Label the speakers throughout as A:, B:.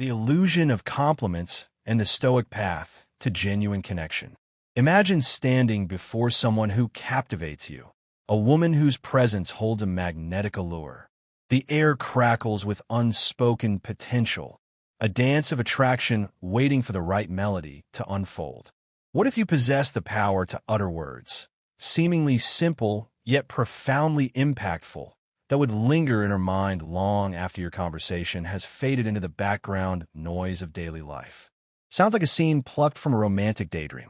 A: the illusion of compliments and the Stoic path to genuine connection. Imagine standing before someone who captivates you, a woman whose presence holds a magnetic allure. The air crackles with unspoken potential, a dance of attraction waiting for the right melody to unfold. What if you possess the power to utter words, seemingly simple yet profoundly impactful, that would linger in her mind long after your conversation has faded into the background noise of daily life? Sounds like a scene plucked from a romantic daydream,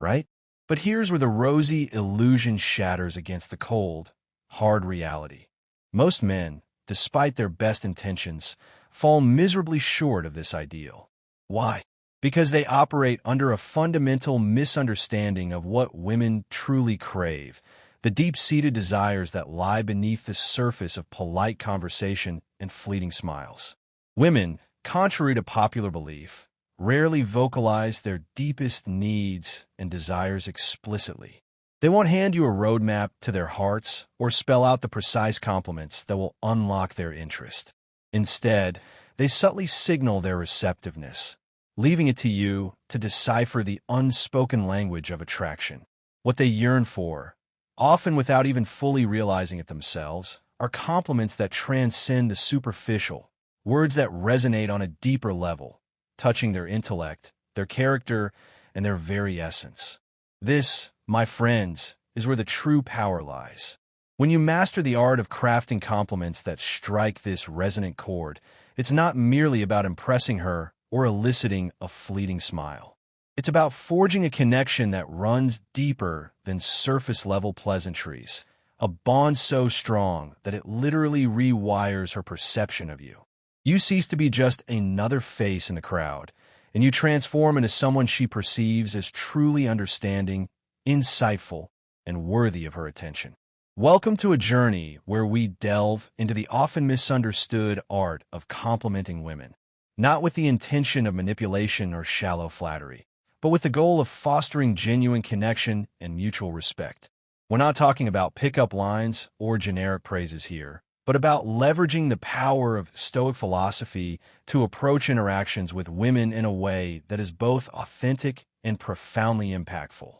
A: right? But here's where the rosy illusion shatters against the cold, hard reality. Most men, despite their best intentions, fall miserably short of this ideal. Why? Because they operate under a fundamental misunderstanding of what women truly crave, the deep-seated desires that lie beneath the surface of polite conversation and fleeting smiles. Women, contrary to popular belief, rarely vocalize their deepest needs and desires explicitly. They won't hand you a roadmap to their hearts or spell out the precise compliments that will unlock their interest. Instead, they subtly signal their receptiveness, leaving it to you to decipher the unspoken language of attraction. What they yearn for, often without even fully realizing it themselves, are compliments that transcend the superficial, words that resonate on a deeper level, touching their intellect, their character, and their very essence. This, my friends, is where the true power lies. When you master the art of crafting compliments that strike this resonant chord, it's not merely about impressing her or eliciting a fleeting smile. It's about forging a connection that runs deeper than surface-level pleasantries, a bond so strong that it literally rewires her perception of you. You cease to be just another face in the crowd, and you transform into someone she perceives as truly understanding, insightful, and worthy of her attention. Welcome to a journey where we delve into the often misunderstood art of complimenting women, not with the intention of manipulation or shallow flattery, but with the goal of fostering genuine connection and mutual respect. We're not talking about pickup lines or generic praises here, but about leveraging the power of Stoic philosophy to approach interactions with women in a way that is both authentic and profoundly impactful.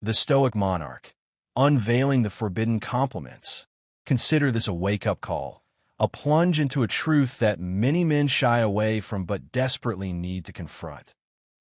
A: The Stoic monarch, unveiling the forbidden compliments. Consider this a wake-up call, a plunge into a truth that many men shy away from but desperately need to confront.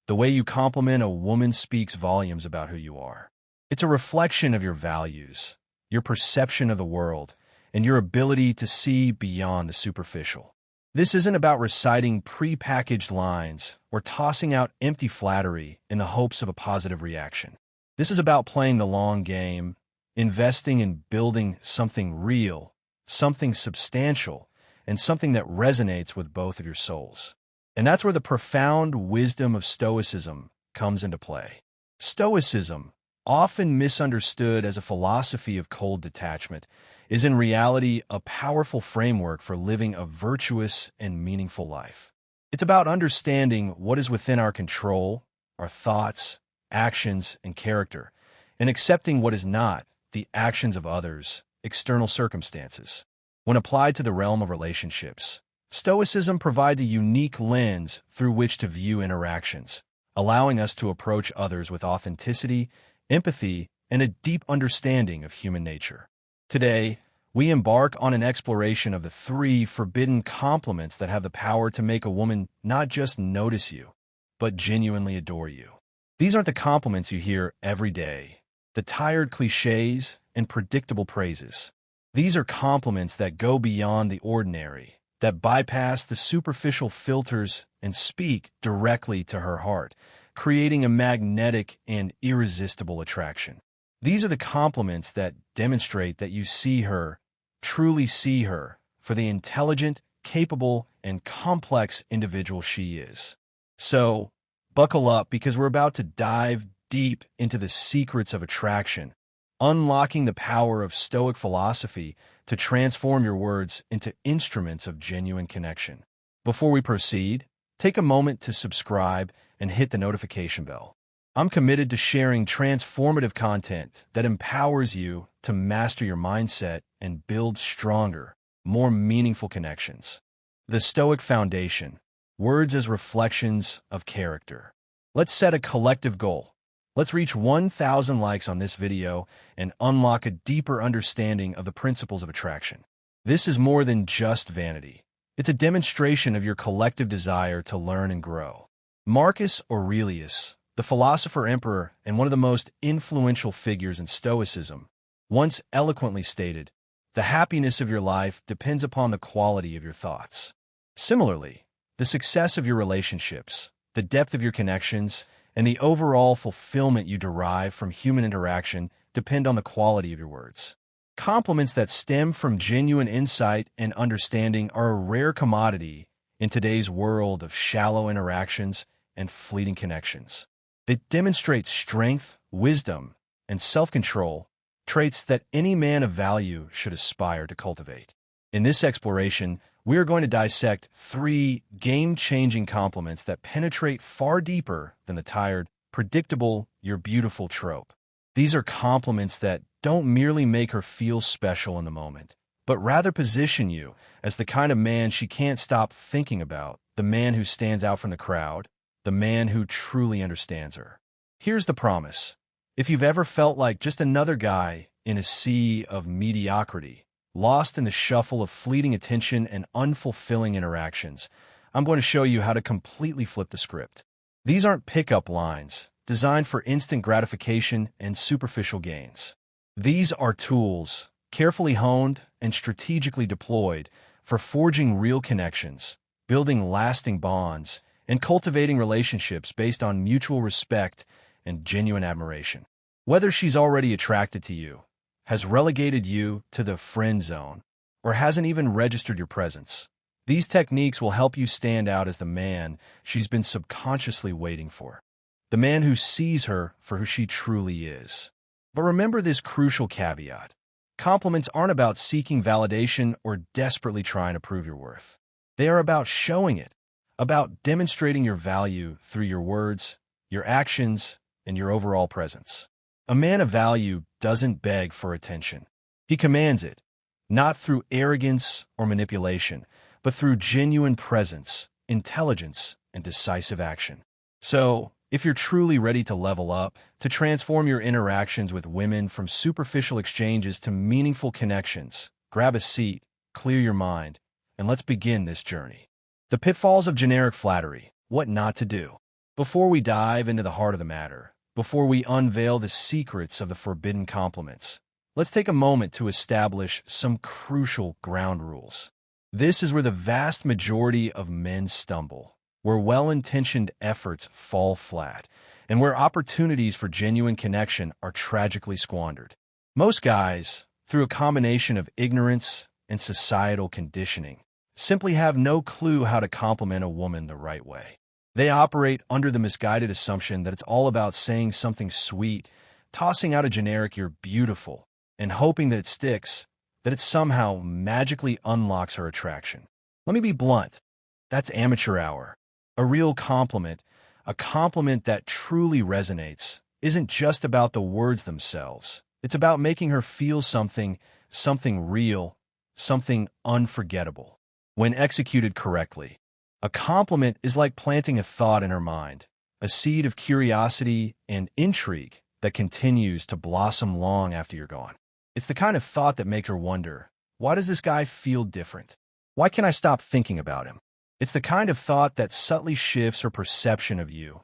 A: The way you compliment a woman speaks volumes about who you are. It's a reflection of your values, your perception of the world, and your ability to see beyond the superficial. This isn't about reciting pre-packaged lines or tossing out empty flattery in the hopes of a positive reaction. This is about playing the long game, investing in building something real, something substantial, and something that resonates with both of your souls. And that's where the profound wisdom of Stoicism comes into play. Stoicism, often misunderstood as a philosophy of cold detachment, is in reality a powerful framework for living a virtuous and meaningful life. It's about understanding what is within our control, our thoughts, actions, and character, and accepting what is not, the actions of others, external circumstances. When applied to the realm of relationships, Stoicism provides a unique lens through which to view interactions, allowing us to approach others with authenticity, empathy, and a deep understanding of human nature. Today, we embark on an exploration of the 3 forbidden compliments that have the power to make a woman not just notice you, but genuinely adore you. These aren't the compliments you hear every day, the tired cliches and predictable praises. These are compliments that go beyond the ordinary, that bypass the superficial filters and speak directly to her heart, creating a magnetic and irresistible attraction. These are the compliments that demonstrate that you see her, truly see her, for the intelligent, capable, and complex individual she is. So, buckle up because we're about to dive deep into the secrets of attraction, unlocking the power of Stoic philosophy to transform your words into instruments of genuine connection. Before we proceed, take a moment to subscribe and hit the notification bell. I'm committed to sharing transformative content that empowers you to master your mindset and build stronger, more meaningful connections. The Stoic Foundation, words as reflections of character. Let's set a collective goal. Let's reach 1,000 likes on this video and unlock a deeper understanding of the principles of attraction. This is more than just vanity. It's a demonstration of your collective desire to learn and grow. Marcus Aurelius, the philosopher-emperor and one of the most influential figures in Stoicism, once eloquently stated, "The happiness of your life depends upon the quality of your thoughts." Similarly, the success of your relationships, the depth of your connections, and the overall fulfillment you derive from human interaction depend on the quality of your words. Compliments that stem from genuine insight and understanding are a rare commodity in today's world of shallow interactions and fleeting connections. They demonstrate strength, wisdom, and self-control, traits that any man of value should aspire to cultivate. In this exploration, we are going to dissect 3 game-changing compliments that penetrate far deeper than the tired, predictable, "you're beautiful" trope. These are compliments that don't merely make her feel special in the moment, but rather position you as the kind of man she can't stop thinking about, the man who stands out from the crowd, the man who truly understands her. Here's the promise. If you've ever felt like just another guy in a sea of mediocrity, lost in the shuffle of fleeting attention and unfulfilling interactions, I'm going to show you how to completely flip the script. These aren't pickup lines designed for instant gratification and superficial gains. These are tools, carefully honed and strategically deployed for forging real connections, building lasting bonds, and cultivating relationships based on mutual respect and genuine admiration. Whether she's already attracted to you, has relegated you to the friend zone, or hasn't even registered your presence, these techniques will help you stand out as the man she's been subconsciously waiting for. The man who sees her for who she truly is. But remember this crucial caveat. Compliments aren't about seeking validation or desperately trying to prove your worth. They are about showing it, about demonstrating your value through your words, your actions, and your overall presence. A man of value doesn't beg for attention. He commands it, not through arrogance or manipulation, but through genuine presence, intelligence, and decisive action. So, if you're truly ready to level up, to transform your interactions with women from superficial exchanges to meaningful connections, grab a seat, clear your mind, and let's begin this journey. The pitfalls of generic flattery, what not to do. Before we dive into the heart of the matter, before we unveil the secrets of the forbidden compliments, let's take a moment to establish some crucial ground rules. This is where the vast majority of men stumble, where well-intentioned efforts fall flat, and where opportunities for genuine connection are tragically squandered. Most guys, through a combination of ignorance and societal conditioning, simply have no clue how to compliment a woman the right way. They operate under the misguided assumption that it's all about saying something sweet, tossing out a generic "you're beautiful," and hoping that it sticks, that it somehow magically unlocks her attraction. Let me be blunt. That's amateur hour. A real compliment, a compliment that truly resonates, isn't just about the words themselves. It's about making her feel something real, something unforgettable. When executed correctly, a compliment is like planting a thought in her mind, a seed of curiosity and intrigue that continues to blossom long after you're gone. It's the kind of thought that makes her wonder, why does this guy feel different? Why can't I stop thinking about him? It's the kind of thought that subtly shifts her perception of you,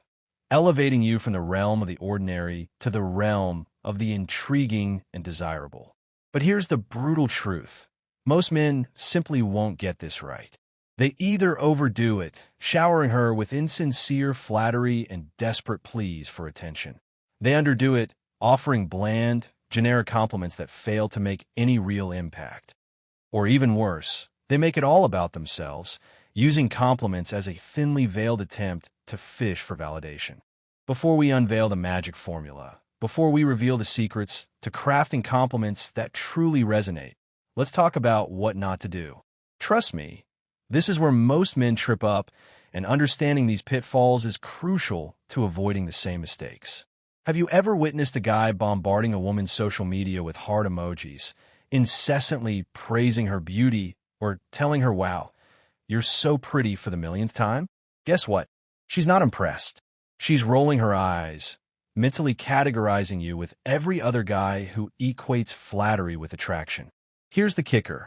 A: elevating you from the realm of the ordinary to the realm of the intriguing and desirable. But here's the brutal truth. Most men simply won't get this right. They either overdo it, showering her with insincere flattery and desperate pleas for attention. They underdo it, offering bland, generic compliments that fail to make any real impact. Or even worse, they make it all about themselves, using compliments as a thinly veiled attempt to fish for validation. Before we unveil the magic formula, before we reveal the secrets to crafting compliments that truly resonate, let's talk about what not to do. Trust me, this is where most men trip up, and understanding these pitfalls is crucial to avoiding the same mistakes. Have you ever witnessed a guy bombarding a woman's social media with heart emojis, incessantly praising her beauty or telling her, "Wow, you're so pretty" for the millionth time? Guess what? She's not impressed. She's rolling her eyes, mentally categorizing you with every other guy who equates flattery with attraction. Here's the kicker.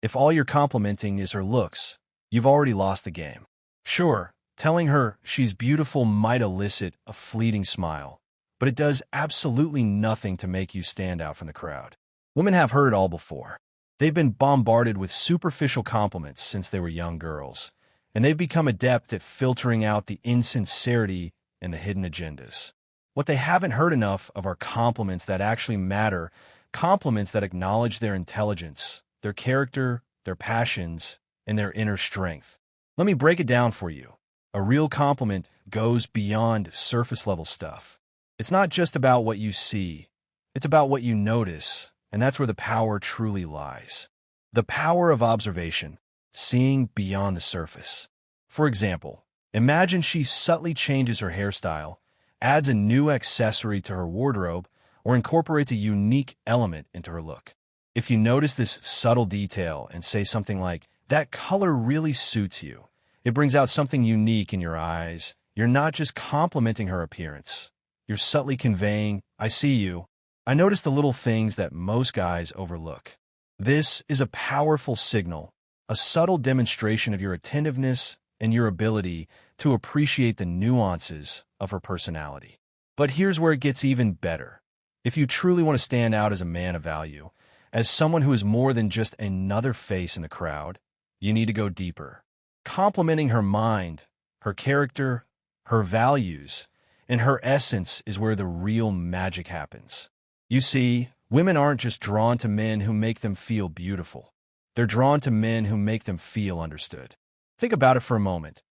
A: If all you're complimenting is her looks, you've already lost the game. Sure, telling her she's beautiful might elicit a fleeting smile, but it does absolutely nothing to make you stand out from the crowd. Women have heard it all before. They've been bombarded with superficial compliments since they were young girls, and they've become adept at filtering out the insincerity and the hidden agendas. What they haven't heard enough of are compliments that actually matter, compliments that acknowledge their intelligence, their character, their passions, and their inner strength. Let me break it down for you. A real compliment goes beyond surface-level stuff. It's not just about what you see. It's about what you notice, and that's where the power truly lies. The power of observation, seeing beyond the surface. For example, imagine she subtly changes her hairstyle, adds a new accessory to her wardrobe, or incorporates a unique element into her look. If you notice this subtle detail and say something like, "That color really suits you," it brings out something unique in your eyes. You're not just complimenting her appearance. You're subtly conveying, "I see you. I notice the little things that most guys overlook." This is a powerful signal, a subtle demonstration of your attentiveness and your ability to appreciate the nuances of her personality. But here's where it gets even better. If you truly want to stand out as a man of value, as someone who is more than just another face in the crowd, you need to go deeper. Complimenting her mind, her character, her values, and her essence is where the real magic happens. You see, women aren't just drawn to men who make them feel beautiful. They're drawn to men who make them feel understood. Think about it for a moment.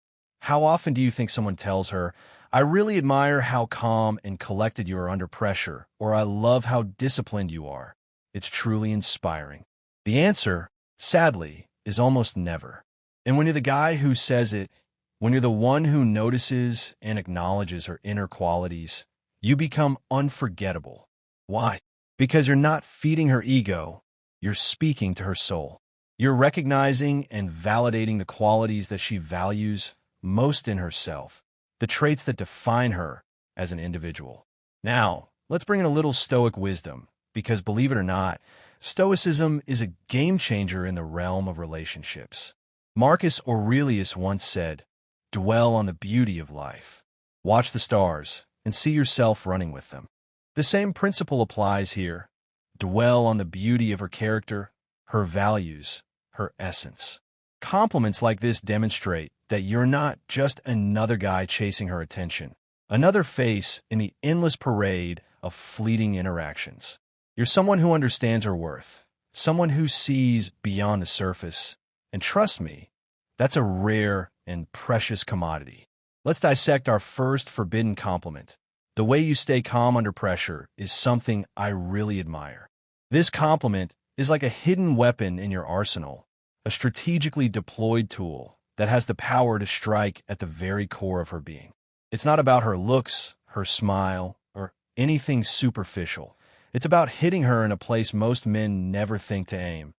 A: How often do you think someone tells her, "I really admire how calm and collected you are under pressure," or "I love how disciplined you are. It's truly inspiring"? The answer, sadly, is almost never. And when you're the guy who says it, when you're the one who notices and acknowledges her inner qualities, you become unforgettable. Why? Because you're not feeding her ego, you're speaking to her soul. You're recognizing and validating the qualities that she values most in herself, the traits that define her as an individual. Now, let's bring in a little Stoic wisdom, because believe it or not, Stoicism is a game changer in the realm of relationships. Marcus Aurelius once said, "Dwell on the beauty of life. Watch the stars and see yourself running with them." The same principle applies here. Dwell on the beauty of her character, her values, her essence. Compliments like this demonstrate that you're not just another guy chasing her attention, another face in the endless parade of fleeting interactions. You're someone who understands her worth, someone who sees beyond the surface, and trust me, that's a rare and precious commodity. Let's dissect our first forbidden compliment. The way you stay calm under pressure is something I really admire. This compliment is like a hidden weapon in your arsenal, a strategically deployed tool that has the power to strike at the very core of her being. It's not about her looks, her smile, or anything superficial. It's about hitting her in a place most men never think to aim,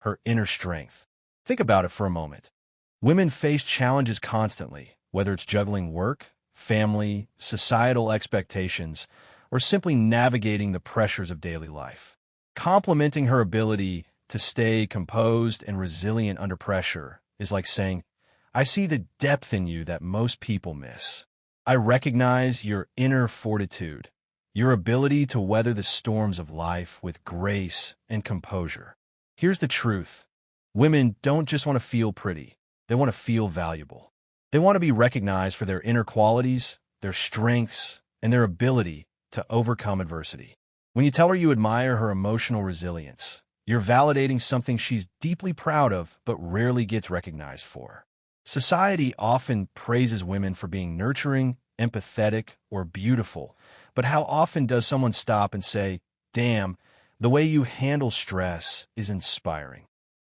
A: her inner strength. Think about it for a moment. Women face challenges constantly, whether it's juggling work, family, societal expectations, or simply navigating the pressures of daily life. Complimenting her ability to stay composed and resilient under pressure is like saying, "I see the depth in you that most people miss. I recognize your inner fortitude, your ability to weather the storms of life with grace and composure." Here's the truth. Women don't just want to feel pretty. They want to feel valuable. They want to be recognized for their inner qualities, their strengths, and their ability to overcome adversity. When you tell her you admire her emotional resilience, you're validating something she's deeply proud of but rarely gets recognized for. Society often praises women for being nurturing, empathetic, or beautiful, but how often does someone stop and say, "Damn, the way you handle stress is inspiring"?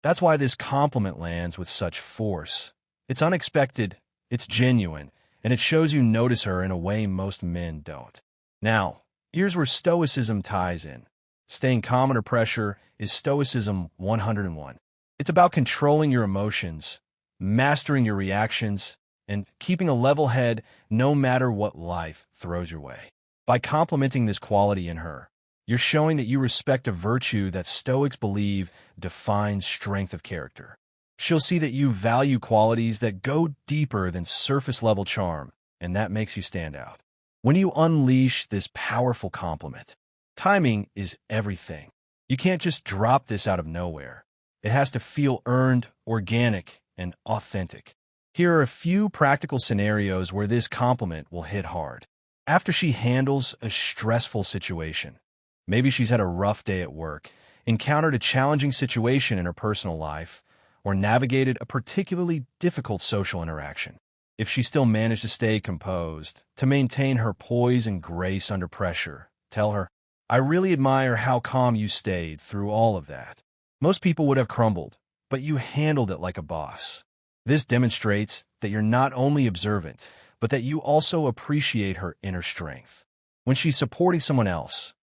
A: That's why this compliment lands with such force. It's unexpected, it's genuine, and it shows you notice her in a way most men don't. Now, here's where Stoicism ties in. Staying calm under pressure is Stoicism 101. It's about controlling your emotions, mastering your reactions, and keeping a level head no matter what life throws your way. By complimenting this quality in her, you're showing that you respect a virtue that Stoics believe defines strength of character. She'll see that you value qualities that go deeper than surface-level charm, and that makes you stand out. When you unleash this powerful compliment, timing is everything. You can't just drop this out of nowhere. It has to feel earned, organic, and authentic. Here are a few practical scenarios where this compliment will hit hard. After she handles a stressful situation, maybe she's had a rough day at work, encountered a challenging situation in her personal life, or navigated a particularly difficult social interaction. If she still managed to stay composed, to maintain her poise and grace under pressure, tell her, "I really admire how calm you stayed through all of that. Most people would have crumbled, but you handled it like a boss." This demonstrates that you're not only observant, but that you also appreciate her inner strength. When she's supporting someone else,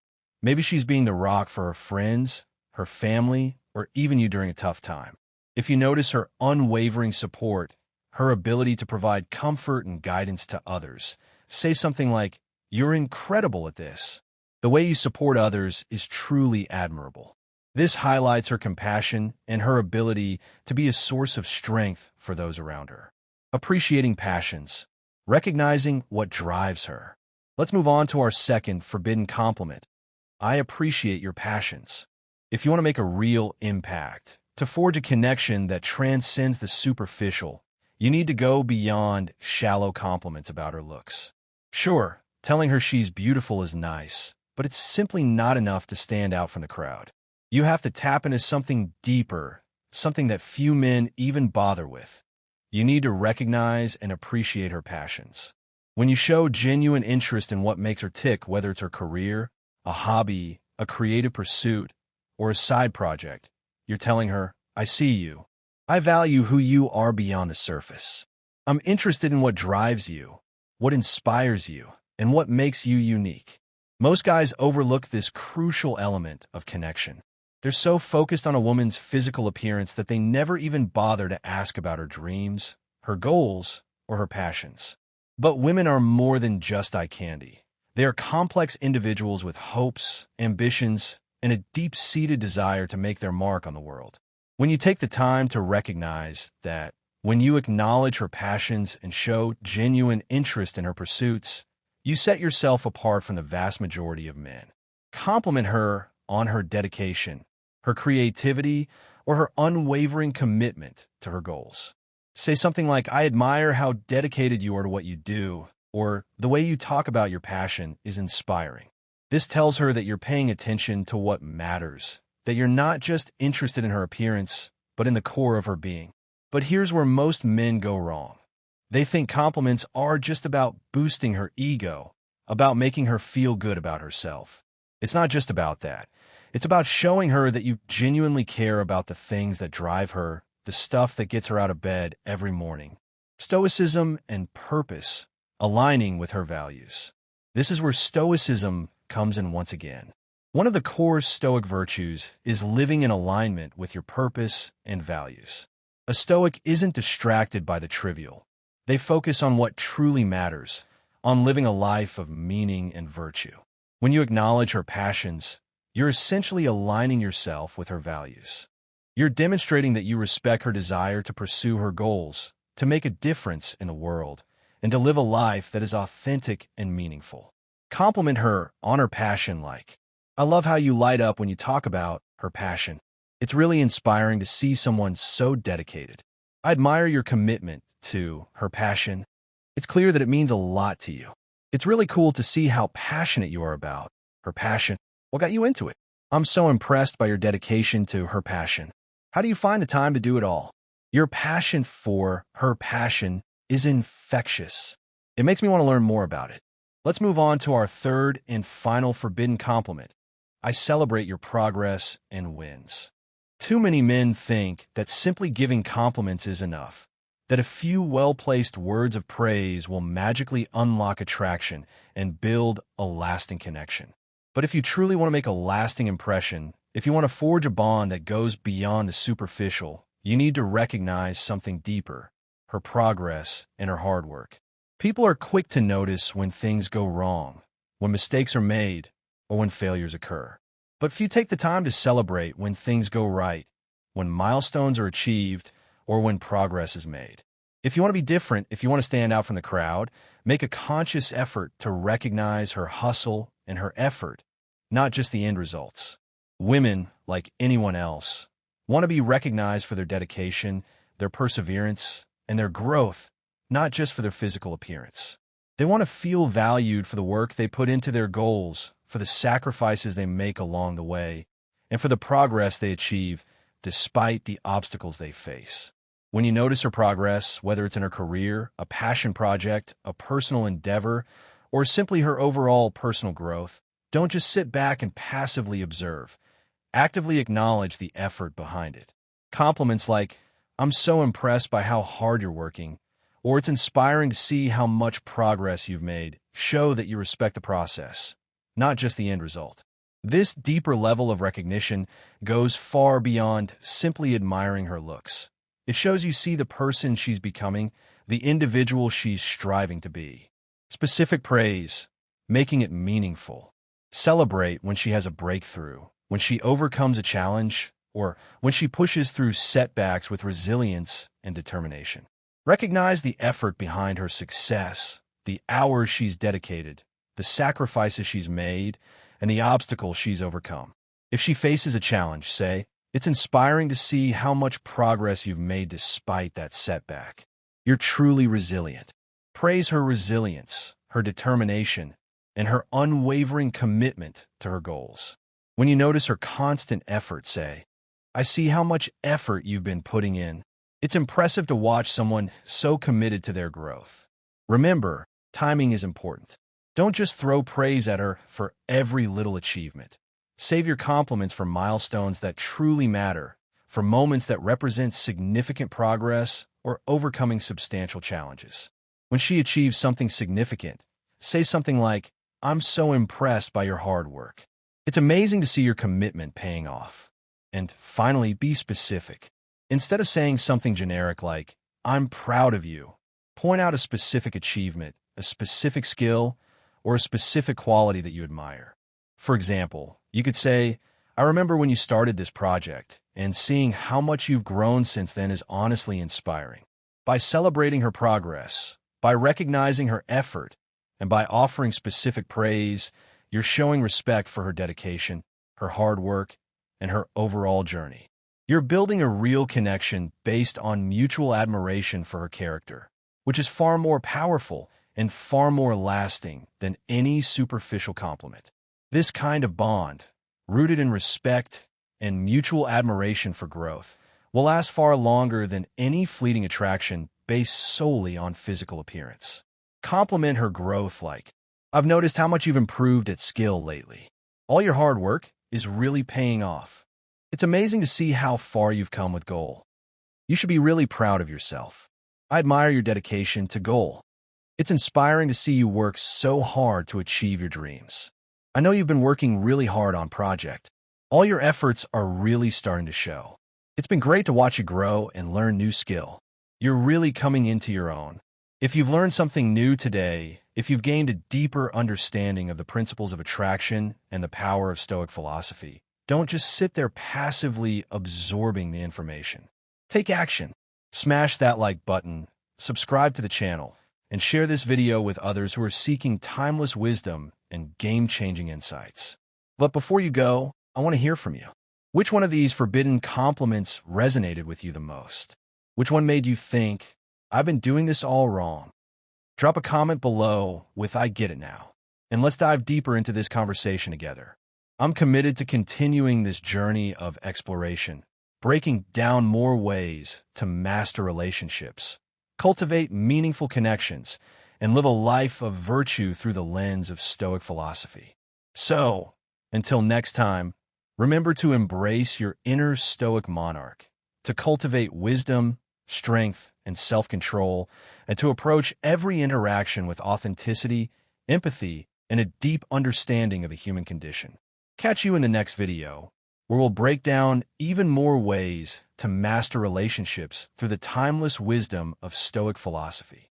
A: maybe she's being the rock for her friends, her family, or even you during a tough time. If you notice her unwavering support, her ability to provide comfort and guidance to others, say something like, "You're incredible at this. The way you support others is truly admirable." This highlights her compassion and her ability to be a source of strength for those around her. Appreciating passions, recognizing what drives her. Let's move on to our second forbidden compliment. I appreciate your passions. If you want to make a real impact, to forge a connection that transcends the superficial, you need to go beyond shallow compliments about her looks. Sure, telling her she's beautiful is nice, but it's simply not enough to stand out from the crowd. You have to tap into something deeper, something that few men even bother with. You need to recognize and appreciate her passions. When you show genuine interest in what makes her tick, whether it's her career, a hobby, a creative pursuit, or a side project, you're telling her, "I see you. I value who you are beyond the surface. I'm interested in what drives you, what inspires you, and what makes you unique." Most guys overlook this crucial element of connection. They're so focused on a woman's physical appearance that they never even bother to ask about her dreams, her goals, or her passions. But women are more than just eye candy. They are complex individuals with hopes, ambitions, and a deep-seated desire to make their mark on the world. When you take the time to recognize that, when you acknowledge her passions and show genuine interest in her pursuits, you set yourself apart from the vast majority of men. Compliment her on her dedication, her creativity, or her unwavering commitment to her goals. Say something like, "I admire how dedicated you are to what you do," or "The way you talk about your passion is inspiring." This tells her that you're paying attention to what matters, that you're not just interested in her appearance, but in the core of her being. But here's where most men go wrong. They think compliments are just about boosting her ego, about making her feel good about herself. It's not just about that. It's about showing her that you genuinely care about the things that drive her, the stuff that gets her out of bed every morning. Stoicism and purpose, aligning with her values. This is where Stoicism comes in once again. One of the core Stoic virtues is living in alignment with your purpose and values. A Stoic isn't distracted by the trivial. They focus on what truly matters, on living a life of meaning and virtue. When you acknowledge her passions, you're essentially aligning yourself with her values. You're demonstrating that you respect her desire to pursue her goals, to make a difference in the world, and to live a life that is authentic and meaningful. Compliment her on her passion like, "I love how you light up when you talk about her passion. It's really inspiring to see someone so dedicated. I admire your commitment to her passion. It's clear that it means a lot to you. It's really cool to see how passionate you are about her passion. What got you into it? I'm so impressed by your dedication to her passion. How do you find the time to do it all? Your passion for her passion is infectious. It makes me want to learn more about it." Let's move on to our third and final forbidden compliment. I celebrate your progress and wins. Too many men think that simply giving compliments is enough, that a few well-placed words of praise will magically unlock attraction and build a lasting connection. But if you truly want to make a lasting impression, if you want to forge a bond that goes beyond the superficial, you need to recognize something deeper. her progress, and her hard work. People are quick to notice when things go wrong, when mistakes are made, or when failures occur. But few take the time to celebrate when things go right, when milestones are achieved, or when progress is made. If you want to be different, if you want to stand out from the crowd, make a conscious effort to recognize her hustle and her effort, not just the end results. Women, like anyone else, want to be recognized for their dedication, their perseverance, and their growth, not just for their physical appearance. They want to feel valued for the work they put into their goals, for the sacrifices they make along the way, and for the progress they achieve despite the obstacles they face. When you notice her progress, whether it's in her career, a passion project, a personal endeavor, or simply her overall personal growth, don't just sit back and passively observe. Actively acknowledge the effort behind it. Compliments like, "I'm so impressed by how hard you're working," or "It's inspiring to see how much progress you've made," show that you respect the process, not just the end result. This deeper level of recognition goes far beyond simply admiring her looks. It shows you see the person she's becoming, the individual she's striving to be. Specific praise, making it meaningful. Celebrate when she has a breakthrough, when she overcomes a challenge, or when she pushes through setbacks with resilience and determination. Recognize the effort behind her success, the hours she's dedicated, the sacrifices she's made, and the obstacles she's overcome. If she faces a challenge, say, "It's inspiring to see how much progress you've made despite that setback. You're truly resilient." Praise her resilience, her determination, and her unwavering commitment to her goals. When you notice her constant effort, say, "I see how much effort you've been putting in. It's impressive to watch someone so committed to their growth." Remember, timing is important. Don't just throw praise at her for every little achievement. Save your compliments for milestones that truly matter, for moments that represent significant progress or overcoming substantial challenges. When she achieves something significant, say something like, "I'm so impressed by your hard work. It's amazing to see your commitment paying off." And finally, be specific. Instead of saying something generic like, "I'm proud of you," point out a specific achievement, a specific skill, or a specific quality that you admire. For example, you could say, "I remember when you started this project, and seeing how much you've grown since then is honestly inspiring." By celebrating her progress, by recognizing her effort, and by offering specific praise, you're showing respect for her dedication, her hard work, and her overall journey. You're building a real connection based on mutual admiration for her character, which is far more powerful and far more lasting than any superficial compliment. This kind of bond, rooted in respect and mutual admiration for growth, will last far longer than any fleeting attraction based solely on physical appearance. Compliment her growth like, "I've noticed how much you've improved at skill lately. All your hard work is really paying off. It's amazing to see how far you've come with goal. You should be really proud of yourself. I admire your dedication to goal. It's inspiring to see you work so hard to achieve your dreams. I know you've been working really hard on project. All your efforts are really starting to show. It's been great to watch you grow and learn new skill. You're really coming into your own. If you've learned something new today, if you've gained a deeper understanding of the principles of attraction and the power of Stoic philosophy, don't just sit there passively absorbing the information. Take action. Smash that like button, subscribe to the channel, and share this video with others who are seeking timeless wisdom and game-changing insights. But before you go, I want to hear from you. Which one of these forbidden compliments resonated with you the most? Which one made you think, "I've been doing this all wrong"? Drop a comment below with "I get it now," and let's dive deeper into this conversation together. I'm committed to continuing this journey of exploration, breaking down more ways to master relationships, cultivate meaningful connections, and live a life of virtue through the lens of Stoic philosophy. So, until next time, remember to embrace your inner Stoic monarch, to cultivate wisdom, strength, and self-control, and to approach every interaction with authenticity, empathy, and a deep understanding of the human condition. Catch you in the next video, where we'll break down even more ways to master relationships through the timeless wisdom of Stoic philosophy.